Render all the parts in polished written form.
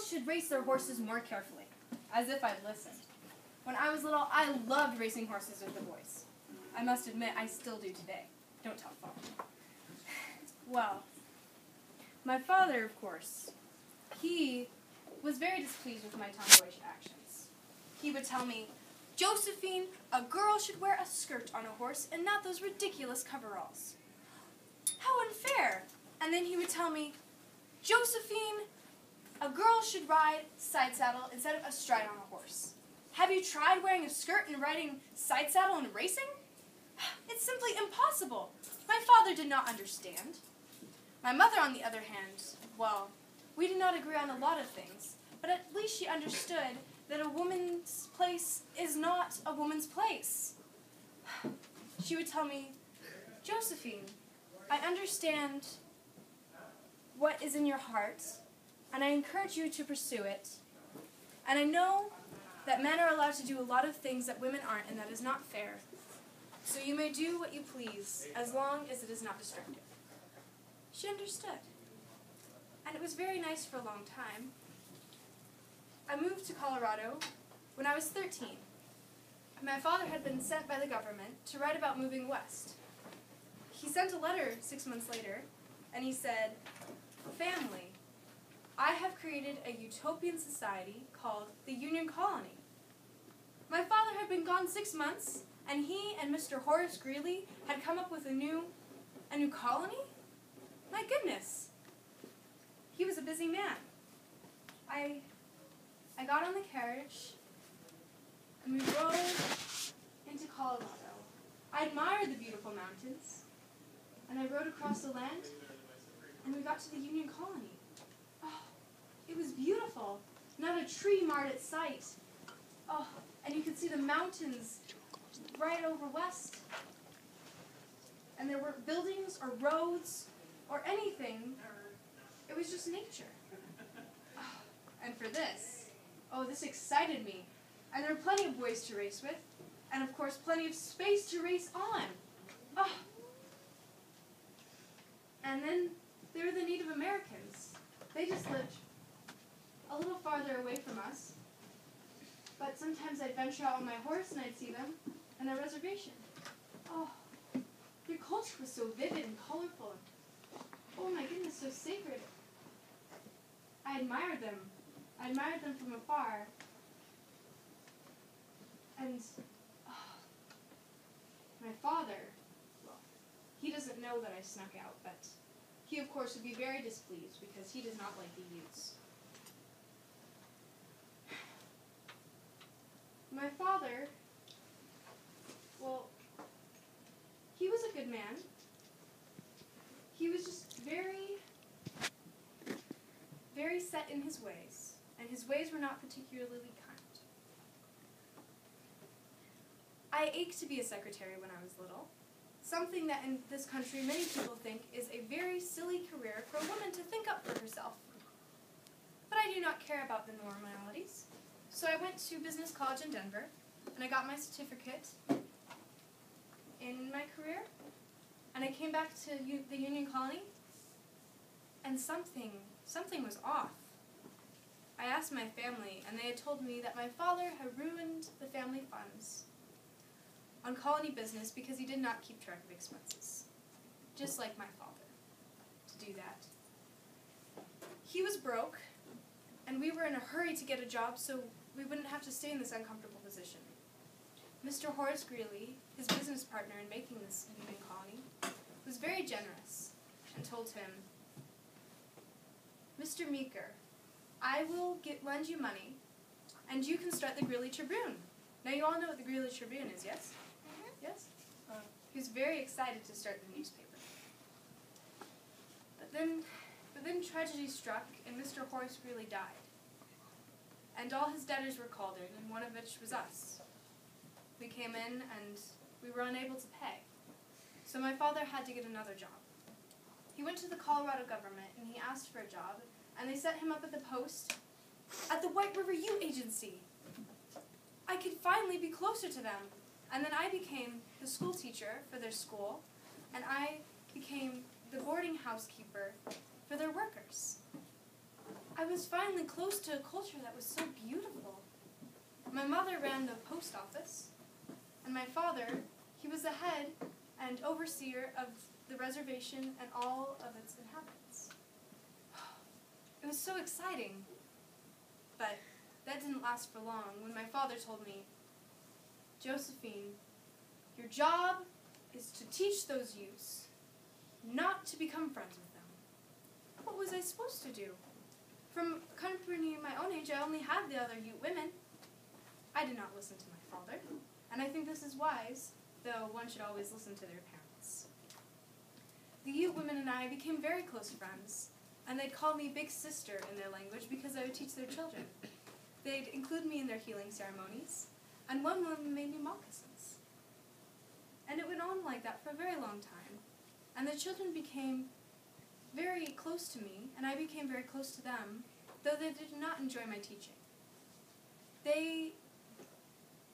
girls should race their horses more carefully, as if I'd listened. When I was little, I loved racing horses with the boys. I must admit, I still do today. Don't tell Father. Well, my father, of course, he was very displeased with my tomboyish actions. He would tell me, "Josephine, a girl should wear a skirt on a horse and not those ridiculous coveralls." How unfair! And then he would tell me, "Josephine, a girl should ride side saddle instead of astride on a horse. Have you tried wearing a skirt and riding side saddle and racing? It's simply impossible." My father did not understand. My mother, on the other hand, well, we did not agree on a lot of things, but at least she understood that a woman's place is not a woman's place. She would tell me, "Josephine, I understand what is in your heart, and I encourage you to pursue it. And I know that men are allowed to do a lot of things that women aren't, and that is not fair. So you may do what you please, as long as it is not destructive." She understood. And it was very nice for a long time. I moved to Colorado when I was 13. My father had been sent by the government to write about moving west. He sent a letter 6 months later, and he said, "Family, I have created a utopian society called the Union Colony." My father had been gone 6 months, and he and Mr. Horace Greeley had come up with a new colony? My goodness. He was a busy man. I got on the carriage, and we rode into Colorado. I admired the beautiful mountains, and I rode across the land, and we got to the Union Colony. Oh, it was beautiful. Not a tree marred its sight. Oh, and you could see the mountains right over west. And there weren't buildings or roads or anything. It was just nature. Oh, and for this, this excited me. And there were plenty of boys to race with, and of course plenty of space to race on. Oh. And then there were the Native Americans. They just lived a little farther away from us. But sometimes I'd venture out on my horse and I'd see them on their reservation. Oh, their culture was so vivid and colorful. Oh my goodness, so sacred. I admired them. I admired them from afar. And my father, well, he doesn't know that I snuck out, but he of course would be very displeased because he does not like the Utes. My father, well, he was a good man. He was just very, very set in his ways, and his ways were not particularly kind. I ached to be a secretary when I was little, something that in this country many people think is a very silly career for a woman to think up for herself. But I do not care about the normalities. So I went to business college in Denver, and I got my certificate in my career, and I came back to the Union Colony, and something was off. I asked my family, and they had told me that my father had ruined the family funds on colony business because he did not keep track of expenses, just like my father, to do that. He was broke, and we were in a hurry to get a job so we wouldn't have to stay in this uncomfortable position. Mr. Horace Greeley, his business partner in making this Union Colony, was very generous and told him, "Mr. Meeker, I will lend you money, and you can start the Greeley Tribune." Now you all know what the Greeley Tribune is, yes? Mm-hmm. Yes? He was very excited to start the newspaper. But then tragedy struck, and Mr. Horace Greeley died. And all his debtors were called in, and one of which was us. We came in, and we were unable to pay. So my father had to get another job. He went to the Colorado government, and he asked for a job, and they set him up at the post at the White River Ute Agency. I could finally be closer to them. And then I became the school teacher for their school, and I became the boarding housekeeper for their workers. I was finally close to a culture that was so beautiful. My mother ran the post office, and my father, he was the head and overseer of the reservation and all of its inhabitants. It was so exciting, but that didn't last for long when my father told me, "Josephine, your job is to teach those youths, not to become friends with them." What was I supposed to do? From a company my own age, I only had the other Ute women. I did not listen to my father, and I think this is wise, though one should always listen to their parents. The Ute women and I became very close friends, and they'd call me Big Sister in their language because I would teach their children. They'd include me in their healing ceremonies, and one woman made me moccasins. And it went on like that for a very long time, and the children became very close to me, and I became very close to them, though they did not enjoy my teaching. They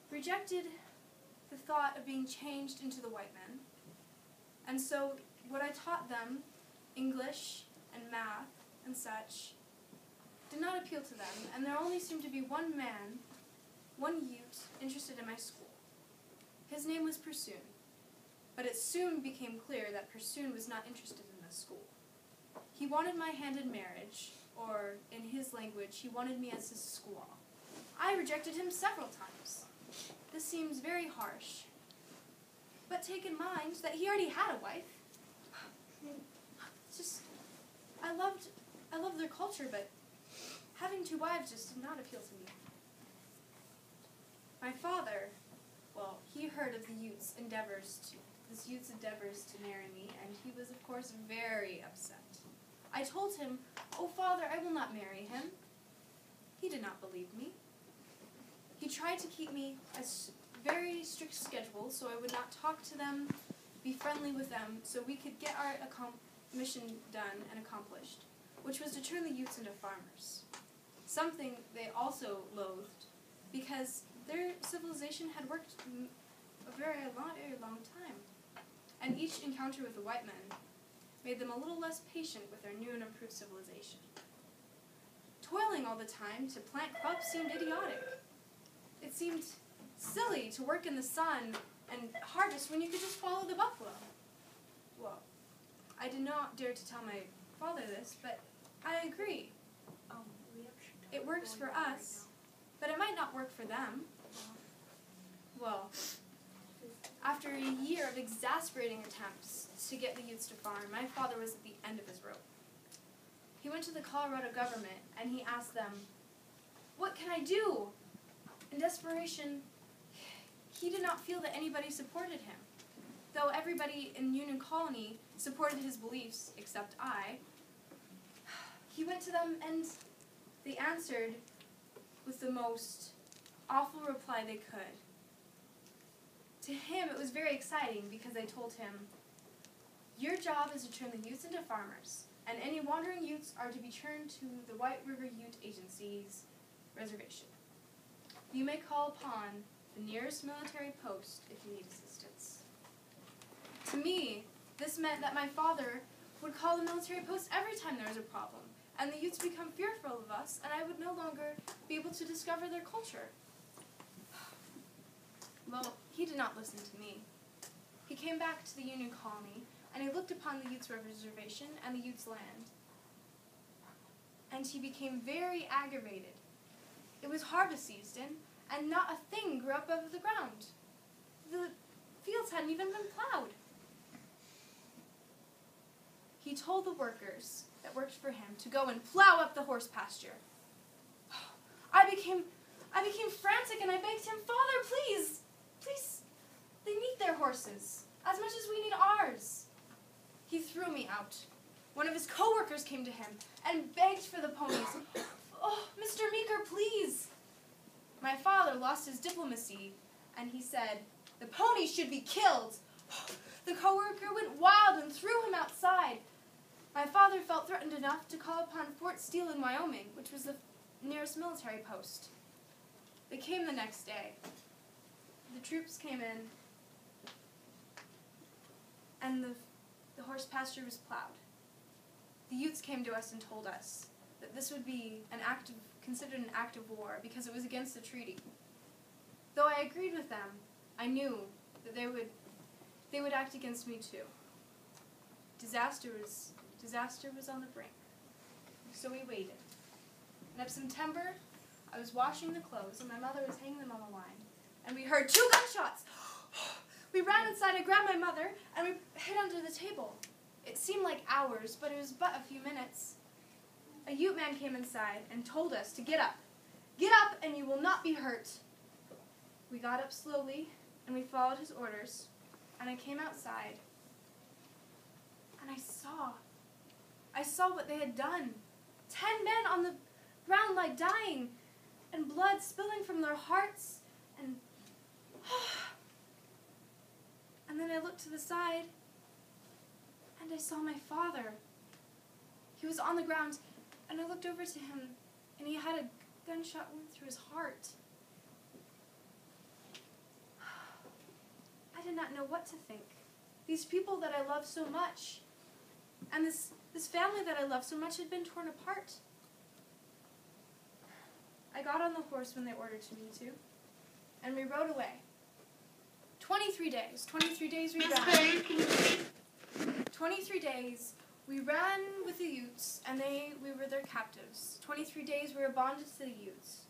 rejected the thought of being changed into the white men, and so what I taught them, English and math and such, did not appeal to them, and there only seemed to be one man, one Ute, interested in my school. His name was Pursoon, but it soon became clear that Pursoon was not interested in the school. He wanted my hand in marriage, or in his language, he wanted me as his squaw. I rejected him several times. This seems very harsh, but take in mind that he already had a wife. It's just, I loved their culture, but having two wives just did not appeal to me. My father, well, he heard of this youth's endeavors to marry me, and he was, of course, very upset. I told him, "Oh, Father, I will not marry him." He did not believe me. He tried to keep me a very strict schedule so I would not talk to them, be friendly with them, so we could get our mission done and accomplished, which was to turn the youths into farmers. Something they also loathed because their civilization had worked a very long time, and each encounter with the white men made them a little less patient with their new and improved civilization. Toiling all the time to plant crops seemed idiotic. It seemed silly to work in the sun and harvest when you could just follow the buffalo. Well, I did not dare to tell my father this, but I agree. It works for us, but it might not work for them. Well, after a year of exasperating attempts to get the youths to farm, my father was at the end of his rope. He went to the Colorado government and he asked them, "What can I do?" In desperation, he did not feel that anybody supported him. Though everybody in Union Colony supported his beliefs except I, he went to them and they answered with the most awful reply they could. To him, it was very exciting because I told him, "Your job is to turn the youths into farmers, and any wandering youths are to be turned to the White River Ute Agency's reservation. You may call upon the nearest military post if you need assistance." To me, this meant that my father would call the military post every time there was a problem, and the youths become fearful of us, and I would no longer be able to discover their culture. Well, he did not listen to me. He came back to the Union Colony, and he looked upon the youths' reservation and the youths' land, and he became very aggravated. It was harvest season, and not a thing grew up out of the ground. The fields hadn't even been plowed. He told the workers that worked for him to go and plow up the horse pasture. I became frantic, and I begged him, "Father, please, they need their horses as much as we need ours." He threw me out. One of his co-workers came to him and begged for the ponies. "Oh, Mr. Meeker, please." My father lost his diplomacy, and he said, "The ponies should be killed." The co-worker went wild and threw him outside. My father felt threatened enough to call upon Fort Steele in Wyoming, which was the nearest military post. They came the next day. The troops came in, and the horse pasture was plowed. The youths came to us and told us that this would be considered an act of war because it was against the treaty. Though I agreed with them, I knew that they would act against me too. Disaster was on the brink. So we waited. And of September, I was washing the clothes, and my mother was hanging them on the line. And we heard 2 gunshots. We ran inside, I grabbed my mother, and we hid under the table. It seemed like hours, but it was but a few minutes. A Ute man came inside and told us to get up. Get up, and you will not be hurt. We got up slowly, and we followed his orders, and I came outside, and I saw what they had done. 10 men on the ground like dying, and blood spilling from their hearts, and then I looked to the side, and I saw my father. He was on the ground, and I looked over to him, and he had a gunshot wound through his heart. I did not know what to think. These people that I love so much, and this family that I love so much had been torn apart. I got on the horse when they ordered me to, and we rode away. 23 days. 23 days we ran. 23 days we ran with the Utes, and we were their captives. 23 days we were bonded to the Utes.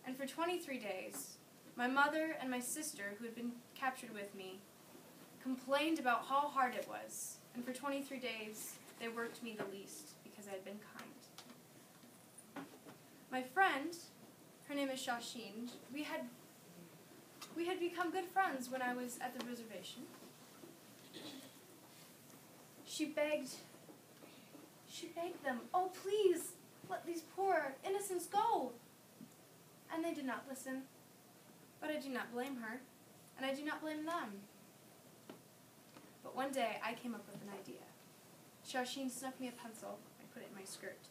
And for 23 days, my mother and my sister, who had been captured with me, complained about how hard it was. And for 23 days, they worked me the least because I had been kind. My friend, her name is Shashin, we had become good friends when I was at the reservation. She begged them, "Oh, please, let these poor innocents go." And they did not listen. But I do not blame her, and I do not blame them. But one day, I came up with an idea. Shashin snuck me a pencil. I put it in my skirt.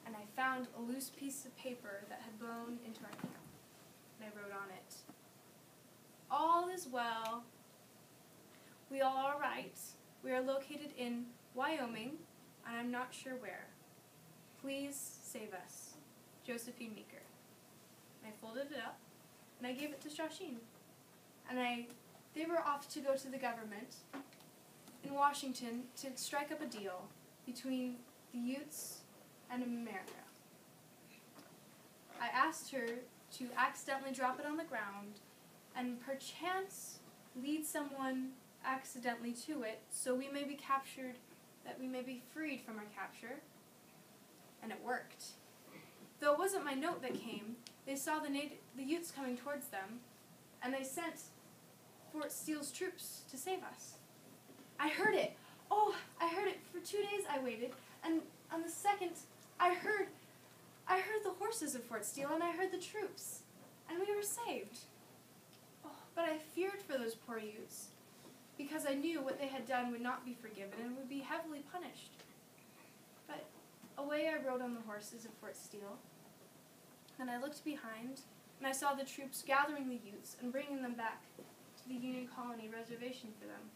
And I found a loose piece of paper that had blown into our camp. And I wrote on it, "All is well. We all are right. We are located in Wyoming, and I'm not sure where. Please save us. Josephine Meeker." And I folded it up, and I gave it to Shashin. And they were off to go to the government in Washington to strike up a deal between the Utes and America. I asked her to accidentally drop it on the ground and perchance lead someone accidentally to it so we may be captured, that we may be freed from our capture. And it worked. Though it wasn't my note that came, they saw the Utes coming towards them, and they sent Fort Steele's troops to save us. I heard it. Oh, I heard it. For 2 days I waited, and on the second, I heard the horses of Fort Steele, and I heard the troops, and we were saved. Oh, but I feared for those poor Utes, because I knew what they had done would not be forgiven and would be heavily punished. But away I rode on the horses of Fort Steele, and I looked behind, and I saw the troops gathering the Utes and bringing them back to the Union Colony reservation for them.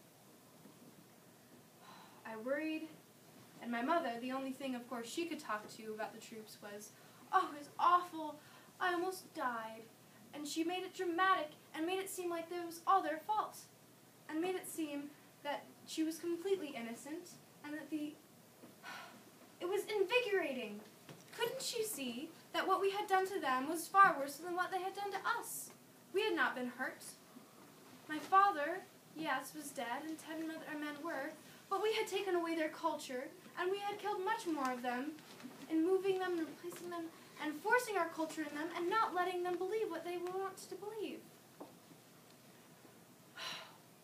I worried, and my mother, the only thing, of course, she could talk to about the troops was, "Oh, it was awful. I almost died." And she made it dramatic and made it seem like it was all their fault, and made it seem that she was completely innocent, and that it was invigorating. Couldn't she see that what we had done to them was far worse than what they had done to us? We had not been hurt. My father, yes, was dead, and 10 other men were, but we had taken away their culture, and we had killed much more of them in moving them and replacing them and forcing our culture in them and not letting them believe what they wanted to believe.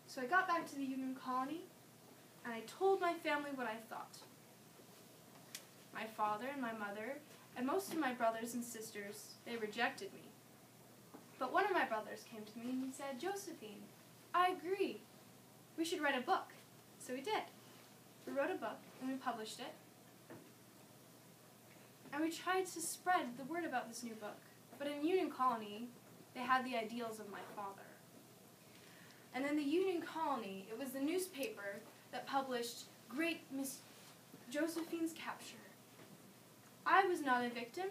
So I got back to the Union Colony, and I told my family what I thought. My father and my mother and most of my brothers and sisters, they rejected me. But one of my brothers came to me and he said, "Josephine, I agree. We should write a book." So we did. We wrote a book and we published it. And we tried to spread the word about this new book. But in Union Colony, they had the ideals of my father. And in the Union Colony, it was the newspaper that published "Great Miss Josephine's Capture." I was not a victim.